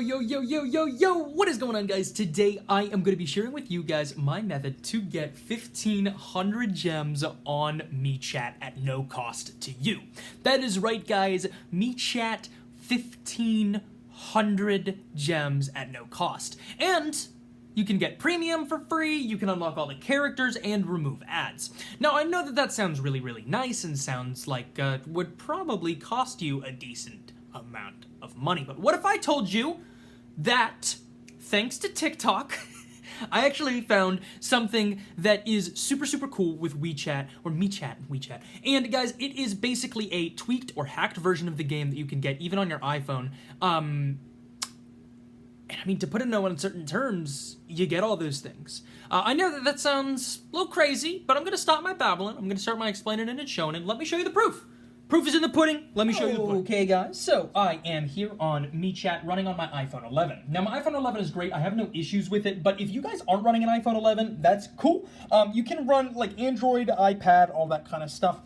Yo, what is going on, guys? Today I am going to be sharing with you guys my method to get 1,500 gems on MeChat at no cost to you. That is right, guys. MeChat 1,500 gems at no cost. And you can get premium for free, you can unlock all the characters, and remove ads. Now, I know that sounds really nice and sounds like would probably cost you a decent amount of money. But what if I told you that, thanks to TikTok, I actually found something that is super cool with WeChat, or MeChat. And guys, it is basically a tweaked or hacked version of the game that you can get even on your iPhone. And I mean, to put it in uncertain terms, you get all those things. I know that sounds a little crazy, but I'm going to stop my babbling. I'm going to start my explaining and showing, and let me show you the proof. Proof is in the pudding. Let me show you the pudding. Okay, guys, so I am here on MeChat running on my iPhone 11. Now, my iPhone 11 is great. I have no issues with it, but if you guys aren't running an iPhone 11, that's cool. You can run, like, Android, iPad, all that kind of stuff.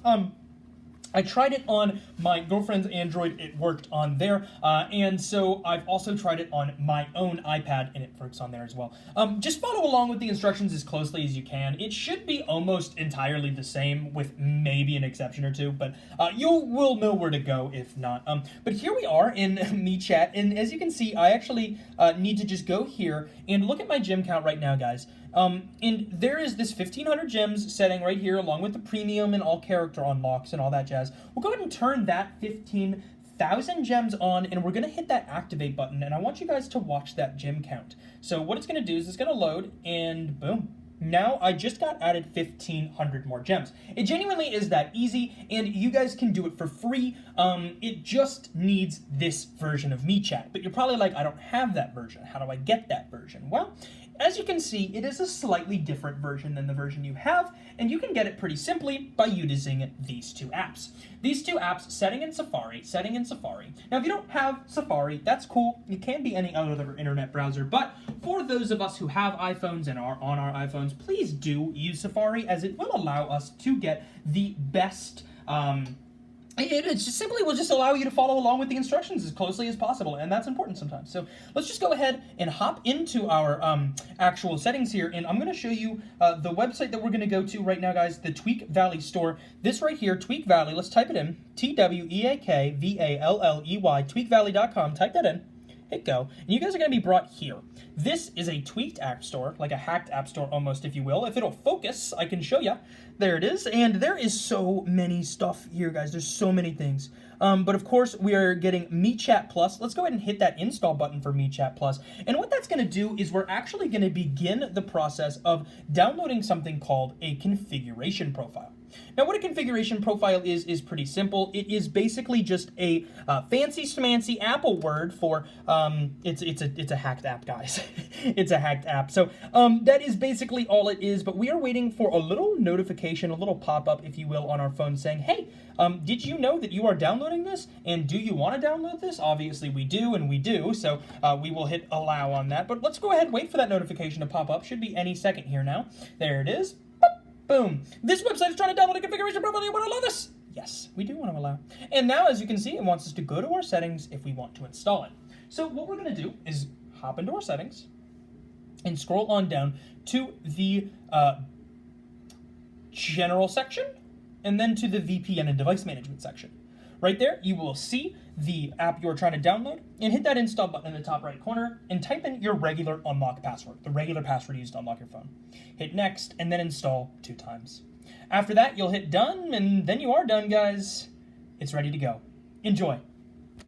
I tried it on my girlfriend's Android, it worked on there, and so I've also tried it on my own iPad, and it works on there as well. Just follow along with the instructions as closely as you can. It should be almost entirely the same, with maybe an exception or two, but you will know where to go if not. But here we are in MeChat, and as you can see, I actually need to just go here and look at my gem count right now, guys. And there is this 1,500 gems setting right here, along with the premium and all character unlocks and all that jazz. We'll go ahead and turn that 15,000 gems on, and we're going to hit that activate button, and I want you guys to watch that gem count. So what it's going to do is it's going to load, and boom. Now I just got added 1,500 more gems. It genuinely is that easy, and you guys can do it for free. It just needs this version of MeChat. But you're probably like, I don't have that version. How do I get that version? Well, as you can see, it is a slightly different version than the version you have, and you can get it pretty simply by using these two apps. These two apps, Setting in Safari. Now, if you don't have Safari, that's cool. It can be any other internet browser, but for those of us who have iPhones and are on our iPhones, please do use Safari, as it will allow us to get the best it just simply will just allow you to follow along with the instructions as closely as possible, and that's important sometimes. So let's just go ahead and hop into our actual settings here, and I'm going to show you the website that we're going to go to right now, guys, the Tweak Valley store. This right here, Tweak Valley, let's type it in, TweakValley, tweakvalley.com, type that in. Hit go, and you guys are going to be brought here. This is a tweaked app store, like a hacked app store almost, if you will. If it'll focus, I can show you. There it is, and there is so many stuff here, guys. There's so many things. But of course, we are getting MeChat Plus. Let's go ahead and hit that install button for MeChat Plus. And what that's going to do is we're actually going to begin the process of downloading something called a configuration profile. Now, what a configuration profile is pretty simple. It is basically just a fancy schmancy Apple word for it's a hacked app, guys. It's a hacked app. So that is basically all it is. But we are waiting for a little notification, a little pop-up, if you will, on our phone saying, hey, did you know that you are downloading this? And do you want to download this? Obviously, we do, and we do. So we will hit allow on that. But let's go ahead and wait for that notification to pop up. Should be any second here now. There it is. Boom. This website is trying to download a configuration profile. Do you want to allow this? Yes, we do want to allow. And now, as you can see, it wants us to go to our settings if we want to install it. So what we're going to do is hop into our settings and scroll on down to the general section and then to the VPN and device management section. Right there, you will see the app you're trying to download, and hit that install button in the top right corner and type in your regular unlock password, the regular password used to unlock your phone. Hit next and then install 2 times. After that, you'll hit done, and then you are done, guys. It's ready to go. Enjoy.